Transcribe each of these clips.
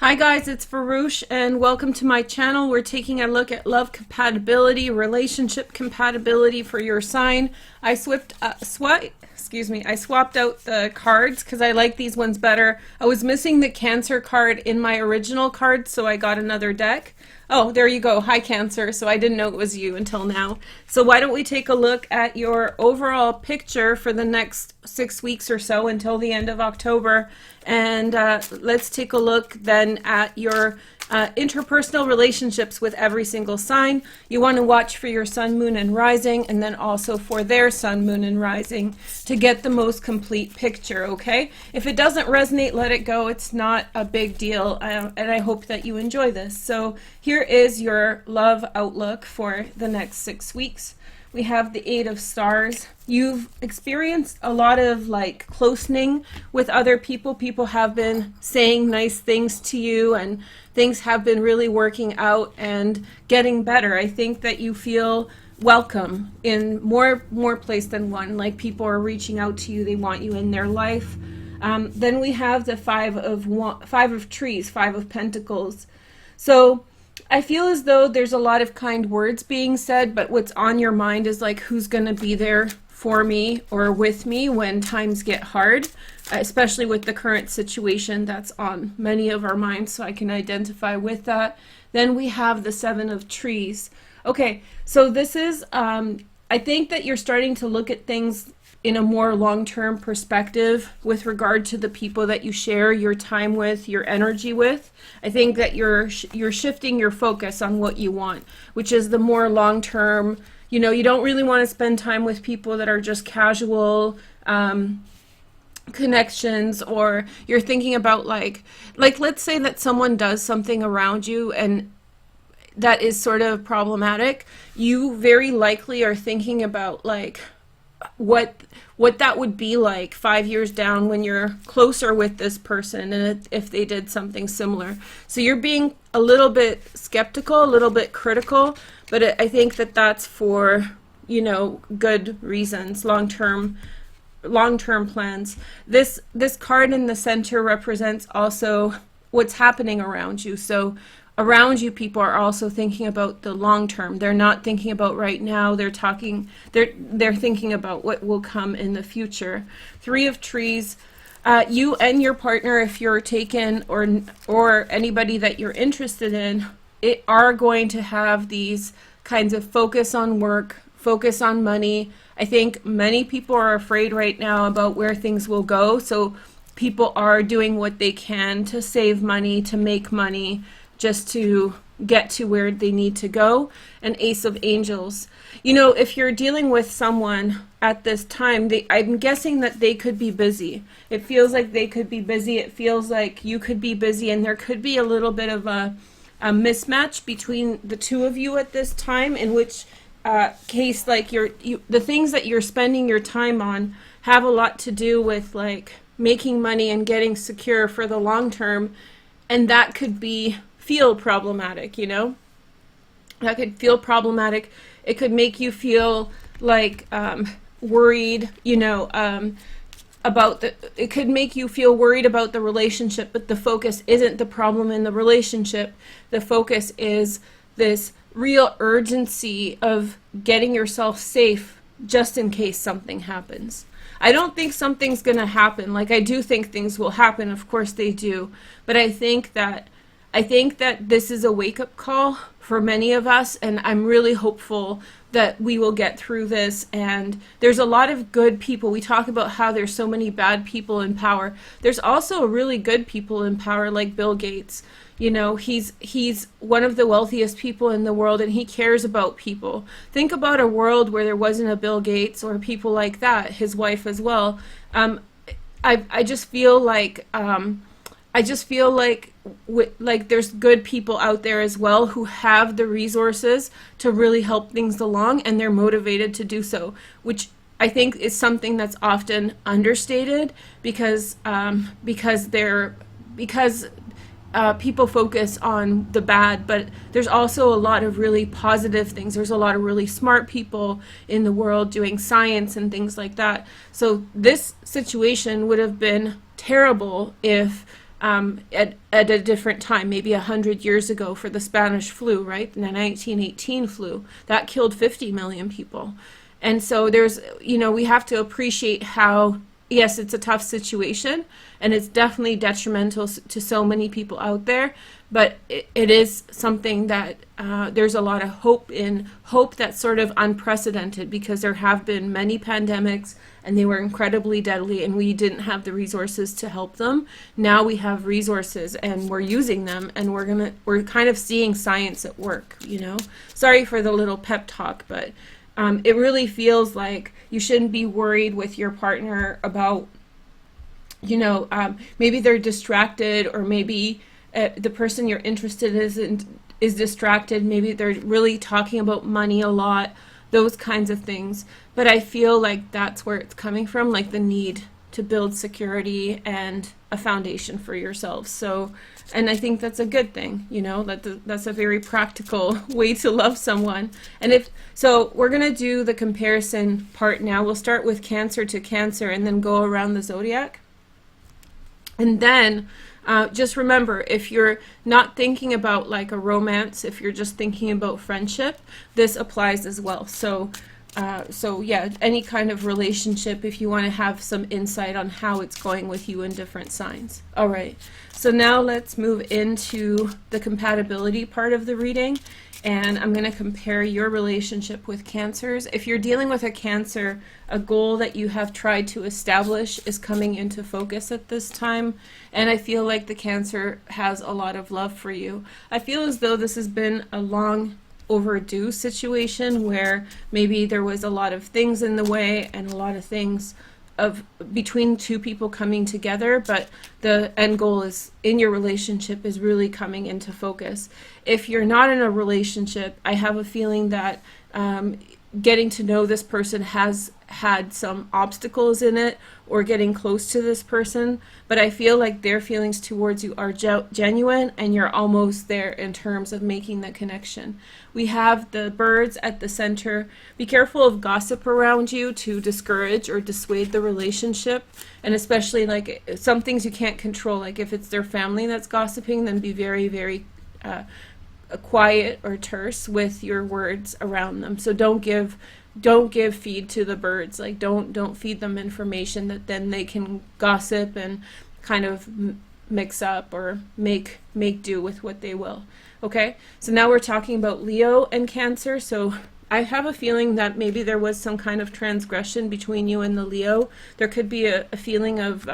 Hi guys, it's Farouche and welcome to my channel. We're taking a look at love compatibility, relationship compatibility for your sign. I swapped out the cards because I like these ones better. I was missing the Cancer card in my original card, so I got another deck. Oh, there you go. Hi Cancer. So I didn't know it was you until now. So why don't we take a look at your overall picture for the next 6 weeks or so until the end of October. And let's take a look then at your interpersonal relationships with every single sign. You want to watch for your sun, moon, and rising, and then also for their sun, moon, and rising to get the most complete picture, okay? If it doesn't resonate, let it go. It's not a big deal, and I hope that you enjoy this. So here is your love outlook for the next 6 weeks. We have the 8 of Stars. You've experienced a lot of like closening with other people. People have been saying nice things to you and things have been really working out and getting better. I think that you feel welcome in more place than one. Like people are reaching out to you. They want you in their life. Then we have the Five of Trees, Five of Pentacles. So I feel as though there's a lot of kind words being said, but what's on your mind is like, who's going to be there for me or with me when times get hard, especially with the current situation that's on many of our minds, so I can identify with that. Then we have the Seven of Trees. Okay, so this is, I think that you're starting to look at things in a more long-term perspective with regard to the people that you share your time with, your energy with. I think that you're shifting your focus on what you want, which is the more long-term. You know, you don't really want to spend time with people that are just casual connections, or you're thinking about like let's say that someone does something around you and that is sort of problematic. You very likely are thinking about like what that would be like 5 years down when you're closer with this person and if they did something similar. So you're being a little bit skeptical, a little bit critical, but I think that that's for, you know, good reasons, long-term plans. This card in the center represents also what's happening around you. So around you, people are also thinking about the long term. They're not thinking about right now. They're thinking about what will come in the future. Three of Trees. You and your partner, if you're taken, or anybody that you're interested in, are going to have these kinds of focus on work, focus on money. I think many people are afraid right now about where things will go. So people are doing what they can to save money, to make money, just to get to where they need to go. An Ace of Angels. You know, if you're dealing with someone at this time, I'm guessing that they could be busy. It feels like they could be busy. It feels like you could be busy, and there could be a little bit of a mismatch between the two of you at this time, in which case like the things that you're spending your time on have a lot to do with like making money and getting secure for the long term, and that could feel problematic, you know? That could feel problematic. It could make you feel like worried, you know, it could make you feel worried about the relationship, but the focus isn't the problem in the relationship. The focus is this real urgency of getting yourself safe just in case something happens. I don't think something's going to happen. Like, I do think things will happen. Of course they do. But I think that this is a wake-up call for many of us, and I'm really hopeful that we will get through this. And there's a lot of good people. We talk about how there's so many bad people in power. There's also really good people in power, like Bill Gates. You know, he's one of the wealthiest people in the world, and he cares about people. Think about a world where there wasn't a Bill Gates or people like that, his wife as well. I just feel like like there's good people out there as well who have the resources to really help things along, and they're motivated to do so, which I think is something that's often understated because people focus on the bad, but there's also a lot of really positive things. There's a lot of really smart people in the world doing science and things like that. So this situation would have been terrible if at a different time, maybe 100 years ago for the Spanish flu, right? The 1918 flu that killed 50 million people. And so there's, we have to appreciate how, yes, it's a tough situation and it's definitely detrimental to so many people out there, but it is something that there's a lot of hope that's sort of unprecedented, because there have been many pandemics and they were incredibly deadly and we didn't have the resources to help them. Now we have resources and we're using them, and we're kind of seeing science at work, Sorry for the little pep talk, but it really feels like you shouldn't be worried with your partner about, maybe they're distracted, or maybe the person you're interested in is distracted. Maybe they're really talking about money a lot, those kinds of things. But I feel like that's where it's coming from, like the need to build security and a foundation for yourselves. So, and I think that's a good thing, that's a very practical way to love someone. And so we're going to do the comparison part now. We'll start with Cancer to Cancer and then go around the zodiac. And then just remember, if you're not thinking about like a romance, if you're just thinking about friendship, this applies as well. So yeah, any kind of relationship, if you want to have some insight on how it's going with you in different signs. All right, so now let's move into the compatibility part of the reading, and I'm going to compare your relationship with Cancers. If you're dealing with a Cancer, a goal that you have tried to establish is coming into focus at this time, and I feel like the Cancer has a lot of love for you. I feel as though this has been a long overdue situation where maybe there was a lot of things in the way and a lot of things of between two people coming together, but the end goal is in your relationship is really coming into focus. If you're not in a relationship, I have a feeling that getting to know this person has had some obstacles in it, or getting close to this person, but I feel like their feelings towards you are genuine, and you're almost there in terms of making the connection. We have the birds at the center. Be careful of gossip around you to discourage or dissuade the relationship, and especially like some things you can't control, like if it's their family that's gossiping, then be very, very quiet or terse with your words around them. So don't give feed to the birds. Like don't feed them information that then they can gossip and kind of mix up or make do with what they will. Okay, so now we're talking about Leo and Cancer. So I have a feeling that maybe there was some kind of transgression between you and the Leo. There could be a feeling of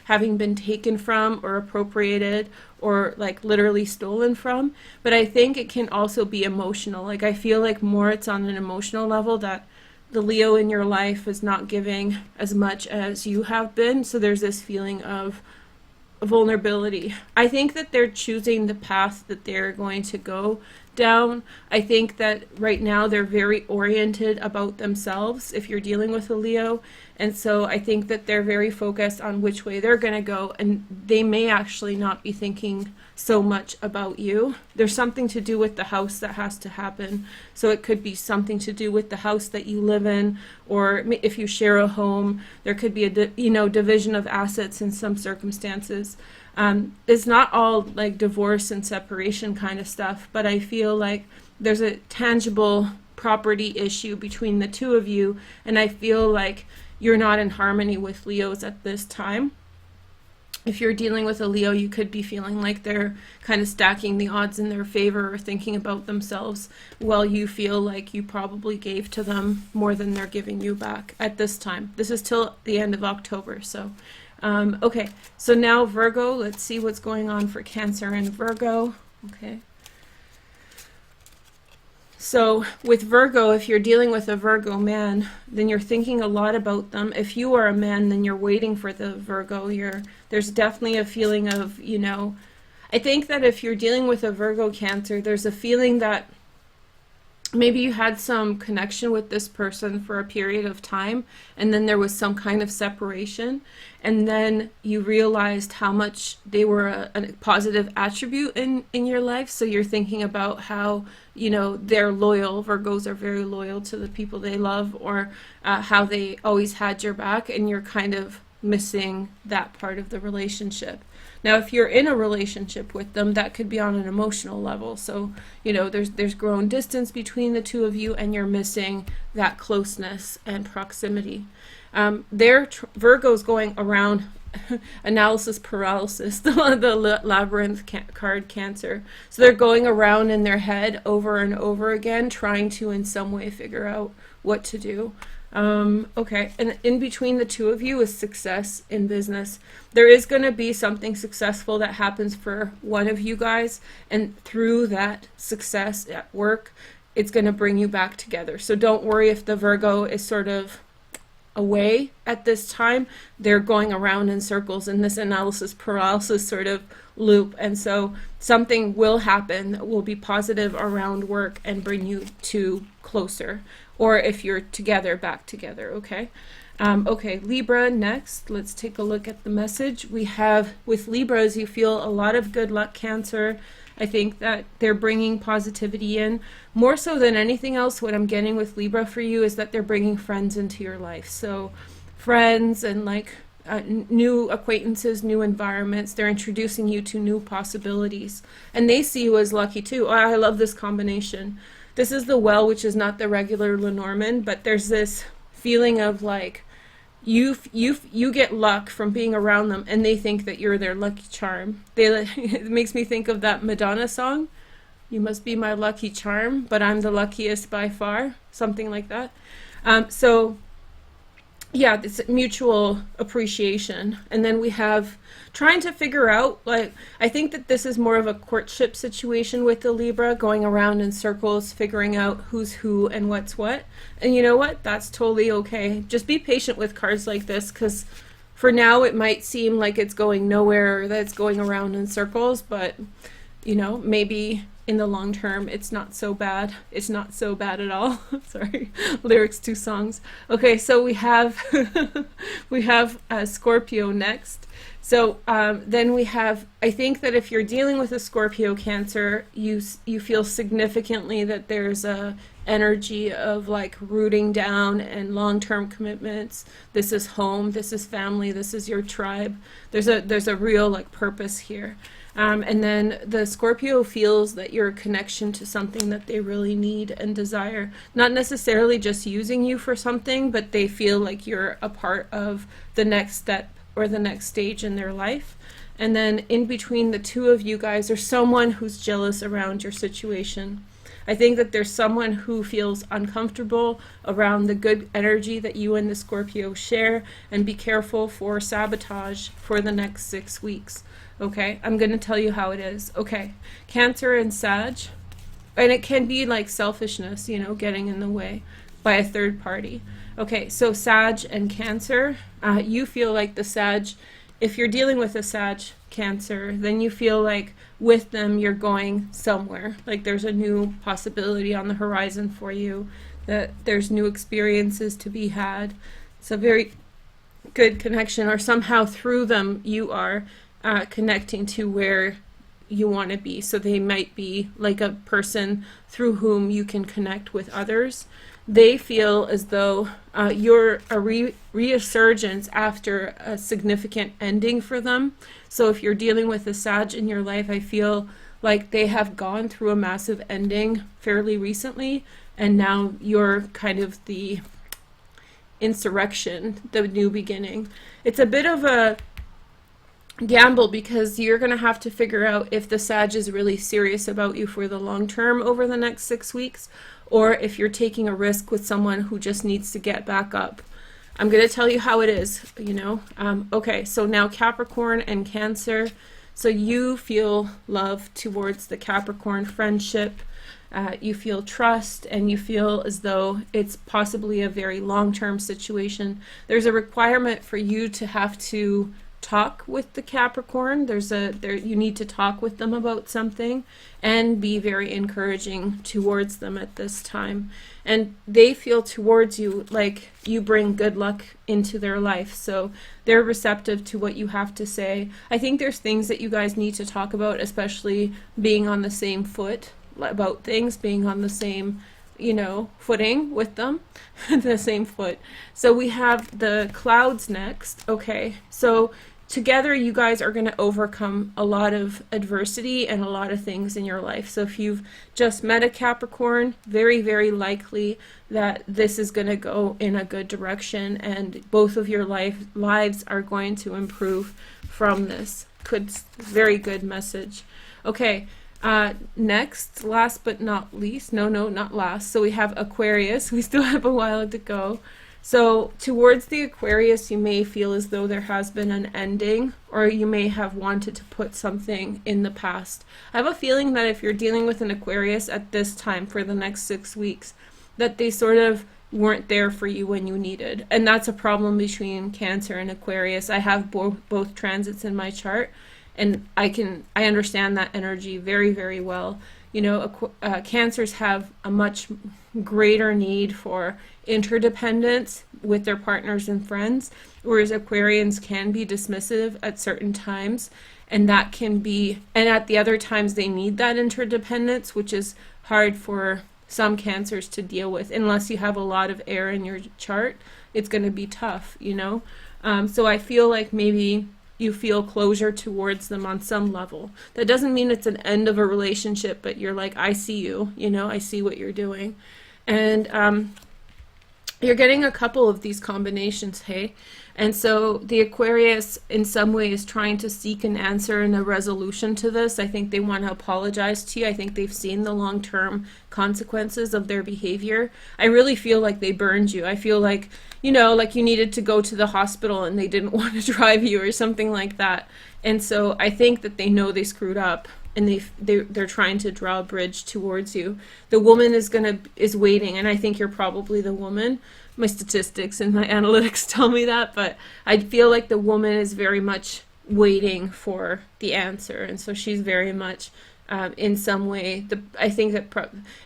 having been taken from or appropriated or like literally stolen from. But I think it can also be emotional. Like I feel like more it's on an emotional level, that the Leo in your life is not giving as much as you have been. So there's this feeling of vulnerability. I think that they're choosing the path that they're going to go down. I think that right now they're very oriented about themselves if you're dealing with a Leo, and so I think that they're very focused on which way they're going to go, and they may actually not be thinking so much about you. There's something to do with the house that has to happen, so it could be something to do with the house that you live in, or if you share a home, there could be a division of assets in some circumstances. It's not all like divorce and separation kind of stuff, but I feel like there's a tangible property issue between the two of you, and I feel like you're not in harmony with Leos at this time. If you're dealing with a Leo, you could be feeling like they're kind of stacking the odds in their favor or thinking about themselves, while you feel like you probably gave to them more than they're giving you back at this time. This is till the end of October, so okay, so now Virgo, let's see what's going on for Cancer and Virgo. Okay. So with Virgo, if you're dealing with a Virgo man, then you're thinking a lot about them. If you are a man, then you're waiting for the Virgo. There's definitely a feeling of, I think that if you're dealing with a Virgo Cancer, there's a feeling that maybe you had some connection with this person for a period of time, and then there was some kind of separation, and then you realized how much they were a positive attribute in your life. So you're thinking about how, they're loyal. Virgos are very loyal to the people they love, or how they always had your back, and you're kind of missing that part of the relationship. Now, if you're in a relationship with them, that could be on an emotional level. So, you know, there's grown distance between the two of you, and you're missing that closeness and proximity. Virgo's going around analysis paralysis, the labyrinth card, Cancer. So they're going around in their head over and over again, trying to in some way figure out what to do. Okay, and in between the two of you is success in business. There is going to be something successful that happens for one of you guys, and through that success at work, it's going to bring you back together. So don't worry if the Virgo is sort of away at this time. They're going around in circles in this analysis paralysis sort of loop, and so something will happen that will be positive around work and bring you two closer, or if you're together, back together. Okay. Okay, Libra next. Let's take a look at the message. We have, with Libras, you feel a lot of good luck, Cancer. I think that they're bringing positivity in. More so than anything else, what I'm getting with Libra for you is that they're bringing friends into your life. So friends and like new acquaintances, new environments. They're introducing you to new possibilities. And they see you as lucky too. Oh, I love this combination. This is the Well, which is not the regular Lenormand, but there's this feeling of like, you get luck from being around them, and they think that you're their lucky charm. It makes me think of that Madonna song, "You must be my lucky charm, but I'm the luckiest by far," something like that. So yeah, it's mutual appreciation. And then we have trying to figure out, like, I think that this is more of a courtship situation with the Libra, going around in circles, figuring out who's who and what's what. And you know what? That's totally okay. Just be patient with cards like this, because for now it might seem like it's going nowhere, or that it's going around in circles, but, you know, maybe in the long term it's not so bad. It's not so bad at all. Sorry, lyrics to songs. Okay, so we have we have Scorpio next. So then we have, I think that if you're dealing with a Scorpio, Cancer, you feel significantly that there's a energy of like rooting down and long-term commitments. This is home, this is family, this is your tribe. There's a real like purpose here. And then the Scorpio feels that you're a connection to something that they really need and desire. Not necessarily just using you for something, but they feel like you're a part of the next step or the next stage in their life. And then in between the two of you guys, there's someone who's jealous around your situation. I think that there's someone who feels uncomfortable around the good energy that you and the Scorpio share, and be careful for sabotage for the next 6 weeks. Okay, I'm going to tell you how it is. Okay, Cancer and Sag, and it can be like selfishness, you know, getting in the way by a third party. Okay, so Sag and Cancer, you feel like the Sag, if you're dealing with a Sag Cancer, then you feel like with them you're going somewhere. Like there's a new possibility on the horizon for you, that there's new experiences to be had. It's a very good connection, or somehow through them you are connecting to where you want to be. So they might be like a person through whom you can connect with others. They feel as though you're a resurgence after a significant ending for them. So if you're dealing with a Sag in your life, I feel like they have gone through a massive ending fairly recently, and now you're kind of the insurrection, the new beginning. It's a bit of a gamble, because you're going to have to figure out if the Sag is really serious about you for the long term over the next 6 weeks, or if you're taking a risk with someone who just needs to get back up. I'm going to tell you how it is, you know. Okay, so now Capricorn and Cancer. So you feel love towards the Capricorn friendship. You feel trust, and you feel as though it's possibly a very long-term situation. There's a requirement for you to have to talk with the Capricorn. You need to talk with them about something and be very encouraging towards them at this time. And they feel towards you like you bring good luck into their life. So they're receptive to what you have to say. I think there's things that you guys need to talk about, especially being on the same foot about things, being on the same, you know, footing with them, the same foot. So we have the clouds next. Okay, so together you guys are going to overcome a lot of adversity and a lot of things in your life. So if you've just met a Capricorn, very, very likely that this is going to go in a good direction, and both of your lives are going to improve from this. Very good message. Okay, next, last but not least, no, not last. So we have Aquarius. We still have a while to go. So towards the Aquarius, you may feel as though there has been an ending, or you may have wanted to put something in the past. I have a feeling that if you're dealing with an Aquarius at this time for the next 6 weeks, that they sort of weren't there for you when you needed. And that's a problem between Cancer and Aquarius. I have both transits in my chart, and I understand that energy very, very well. You know, Cancers have a much greater need for interdependence with their partners and friends, whereas Aquarians can be dismissive at certain times, and that can be, and at the other times they need that interdependence, which is hard for some Cancers to deal with. Unless you have a lot of air in your chart, it's going to be tough, you know. So I feel like maybe you feel closure towards them on some level. That doesn't mean it's an end of a relationship, but you're like, I see you, you know, I see what you're doing. And you're getting a couple of these combinations, hey? And so the Aquarius in some way is trying to seek an answer and a resolution to this. I think they want to apologize to you. I think they've seen the long-term consequences of their behavior. I really feel like they burned you. I feel like, you know, like you needed to go to the hospital and they didn't want to drive you or something like that. And so I think that they know they screwed up, and they're trying to draw a bridge towards you. The woman is waiting, and I think you're probably the woman. My statistics and my analytics tell me that, but I feel like the woman is very much waiting for the answer, and so she's very much in some way. I think that,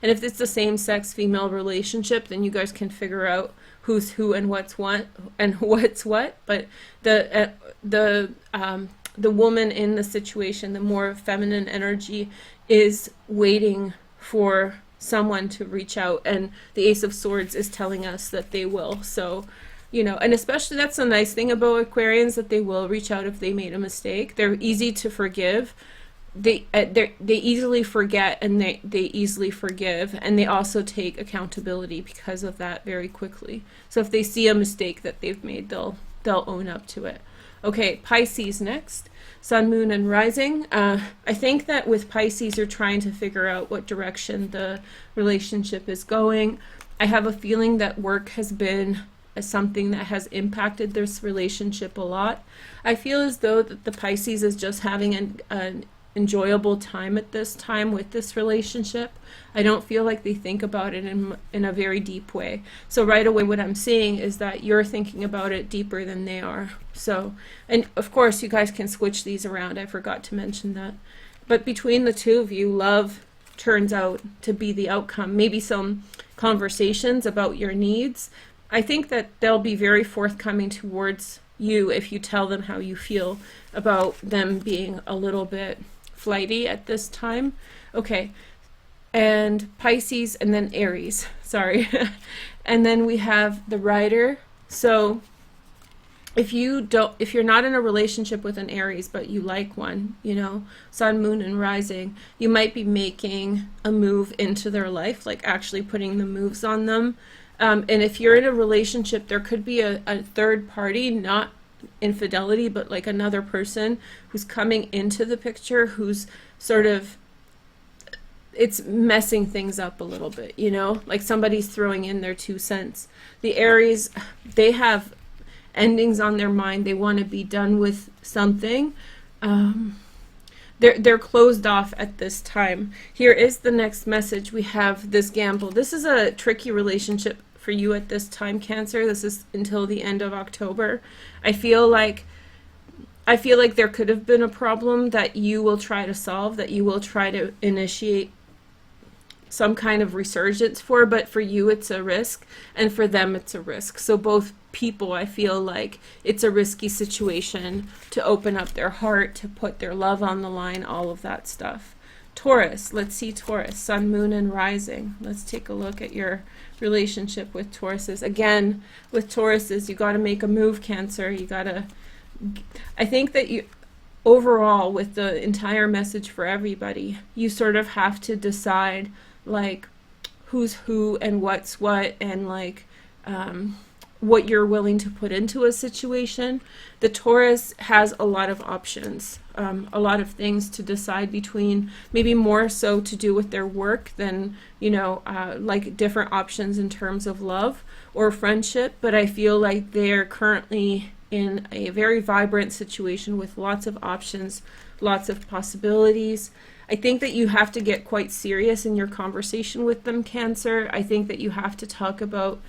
and if it's the same-sex female relationship, then you guys can figure out who's who and what's what and what's what. But the woman in the situation, the more feminine energy, is waiting for someone to reach out, and the Ace of Swords is telling us that they will. So, you know, and especially that's a nice thing about Aquarians, that they will reach out if they made a mistake. They're easy to forgive. They easily forget, and they easily forgive, and they also take accountability because of that very quickly. So if they see a mistake that they've made, they'll own up to it. Okay, Pisces next. Sun, Moon, and Rising. I think that with Pisces, you're trying to figure out what direction the relationship is going. I have a feeling that work has been something that has impacted this relationship a lot. I feel as though that the Pisces is just having an enjoyable time at this time with this relationship. I don't feel like they think about it in a very deep way. So right away what I'm seeing is that you're thinking about it deeper than they are. So, and of course you guys can switch these around. I forgot to mention that. But between the two of you, love turns out to be the outcome. Maybe some conversations about your needs. I think that they'll be very forthcoming towards you if you tell them how you feel about them being a little bit flighty at this time. Okay, and Pisces, and then Aries, sorry. And then we have the Rider. So if you're not in a relationship with an Aries, but you like one, you know, Sun, Moon, and Rising, you might be making a move into their life, like actually putting the moves on them. And if you're in a relationship, there could be a third party, not infidelity, but like another person who's coming into the picture, who's sort of, it's messing things up a little bit, you know, like somebody's throwing in their 2 cents. The Aries, they have endings on their mind. They want to be done with something. They're closed off at this time. Here is the next message. We have this gamble. This is a tricky relationship for you at this time, Cancer. This is until the end of October. I feel like there could have been a problem that you will try to solve, that you will try to initiate some kind of resurgence for, but for you it's a risk, and for them it's a risk. So both people, I feel like it's a risky situation to open up their heart, to put their love on the line, all of that stuff. Taurus, let's see Taurus, Sun, Moon, and Rising. Let's take a look at your relationship with Tauruses. Again, with Tauruses, you got to make a move, Cancer. You got to I think that you, overall, with the entire message for everybody, you sort of have to decide, like, who's who and what's what, and like what you're willing to put into a situation. The Taurus has a lot of options, a lot of things to decide between, maybe more so to do with their work than, you know, like different options in terms of love or friendship. But I feel like they're currently in a very vibrant situation with lots of options, lots of possibilities. I think that you have to get quite serious in your conversation with them, Cancer. I think that you have to talk about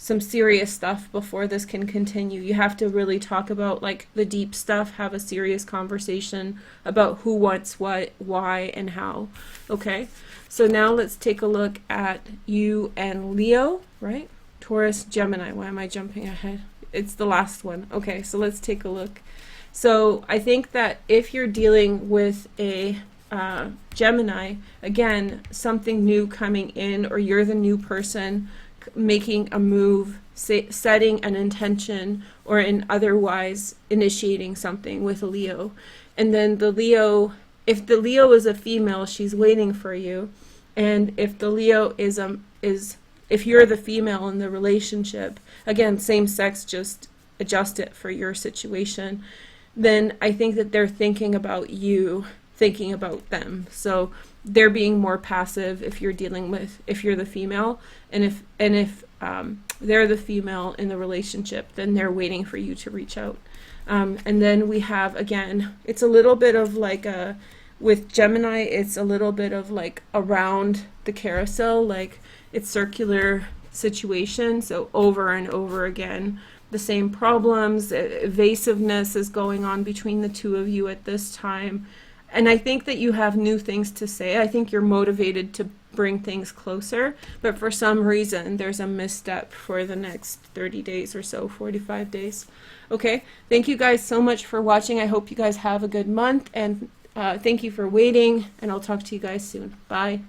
some serious stuff before this can continue. You have to really talk about like the deep stuff, have a serious conversation about who wants what, why, and how. Okay, so now let's take a look at you and Leo, right? Taurus, Gemini. Why am I jumping ahead? It's the last one. Okay, so let's take a look. So I think that if you're dealing with a Gemini, again, something new coming in, or you're the new person making a move, setting an intention, or in otherwise initiating something with a Leo. And then the Leo, if the Leo is a female, she's waiting for you. And if the Leo is if you're the female in the relationship, again, same sex, just adjust it for your situation, then I think that they're thinking about you, thinking about them. So they're being more passive if you're dealing with, if you're the female, and if they're the female in the relationship, then they're waiting for you to reach out. And then we have, again, it's a little bit of like a, with Gemini, it's a little bit of like around the carousel, like it's circular situation, so over and over again, the same problems, evasiveness is going on between the two of you at this time. And I think that you have new things to say. I think you're motivated to bring things closer, but for some reason there's a misstep for the next 30 days or so, 45 days. Okay, thank you guys so much for watching. I hope you guys have a good month, and thank you for waiting, and I'll talk to you guys soon. Bye.